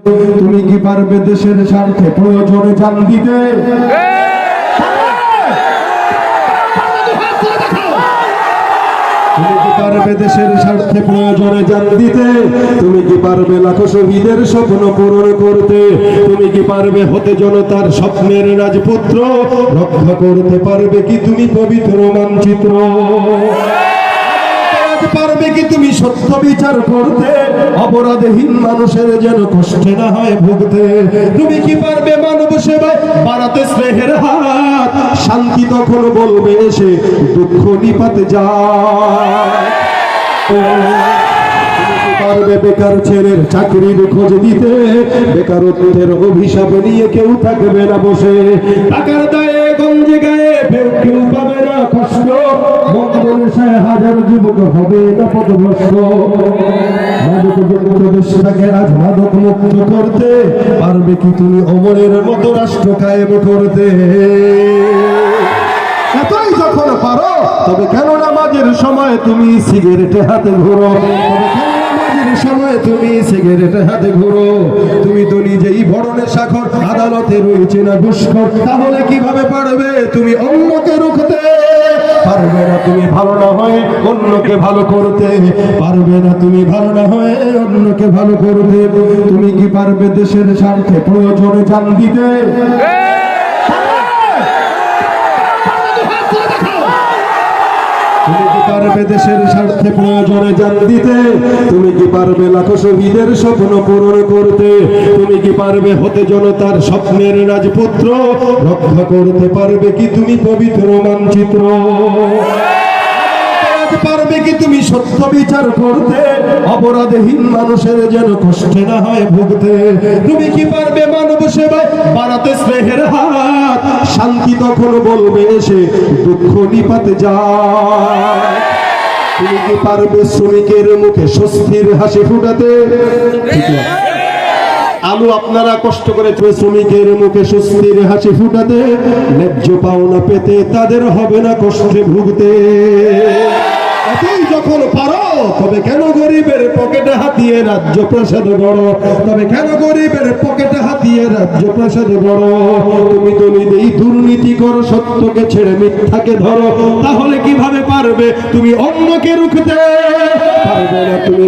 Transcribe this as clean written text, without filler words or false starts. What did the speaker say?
তুমি কি পারবে দেশের স্বার্থে প্রয়োজনে জান দিতে? তুমি কি পারবে দেশের স্বার্থে প্রয়োজনে জান দিতে? তুমি কি পারবে লাখো শহীদের স্বপ্ন পূরণ করতে? তুমি কি পারবে হতে জনতার স্বপ্নের রাজপুত্র? রক্ষা করতে পারবে কি তুমি পবিত্র মানচিত্র? পারবে কি তুমি সত্য বিচার করতে? অপরাধহীন মানুষের যেন কষ্টে না হয় ভুগতে। তুমি কি পারবে মানব সেবায় বাড়াতে স্নেহের হাত? শান্তি তখন বলবে এসে দুঃখ নিপাতে যায়। পারবে বেকার ছেলের চাকরির খোঁজ দিতে? বেকারত্বের অভিশাপ নিয়ে কেউ থাকবে না বসে। টাকার দায়ে গঞ্জে গায়ে কেউ পাবে না কষ্ট। হাজার যুবক হবে না পথভ্রষ্ট। মাদক মুক্ত দেশটাকে আজ মাদক মুক্ত করতে পারবে কি তুমি অমরের মতো রাষ্ট্র কায়েম করতে? এতই যখন পারো তবে কেন নামাজের সময় তুমি সিগারেটে হাতে ঘুরো? সময় তুমি সিগারেটে হাতে ঘুরো। তুমি তো নিজেই বড় নেশাখোর, আদালতে রয়েছে না ঘুষখোর। তাহলে কিভাবে পারবে তুমি অন্যকে রুখতে? পারবে না তুমি ভালো না হয়ে অন্যকে ভালো করতে। পারবে না তুমি ভালো না হয়ে অন্যকে ভালো করতে। তুমি কি পারবে দেশের স্বার্থে প্রয়োজনে জান দিতে? তুমি কি পারবে দেশের স্বার্থে প্রয়োজনে জান দিতে? তুমি কি পারবে লাখো শহীদের স্বপ্ন পূরণ করতে? তুমি কি পারবে হতে জনতার স্বপ্নের রাজপুত্র? রক্ষা করতে পারবে কি তুমি পবিত্র মানচিত্র? পারবে কি তুমি সত্য বিচার করতে? অপরাধহীন মানুষের যেন কষ্টে না হয় ভুগতে। তুমি কি পারবে মানব সেবায় বাড়াতে স্নেহের হাত? শান্তি তখন বলবে এসে দুঃখ নিপাতে যায়। তুমি কি পারবে শ্রমিকের মুখে স্বস্তির হাসি ফুটাতে? আলু আপনারা কষ্ট করে শ্রমিকের মুখে স্বস্তির হাসি ফুটাতে। ন্যায্য পাওনা পেতে তাদের হবে না কষ্টে ভুগতে। তুই যখন পারো তবে কেন গরিবের পকেটে হাতিয়ে রাজ্য প্রাসাদ বড়? তবে কেন গরিবের পকেটে হাতিয়ে রাজ্য প্রাসাদ বড়? তুমি তো নিজেই দুর্নীতি করো, সত্যকে ছেড়ে মিথ্যাকে ধরো। তাহলে কিভাবে পারবে তুমি অন্যকে রুখতে? পারবে না তুমি।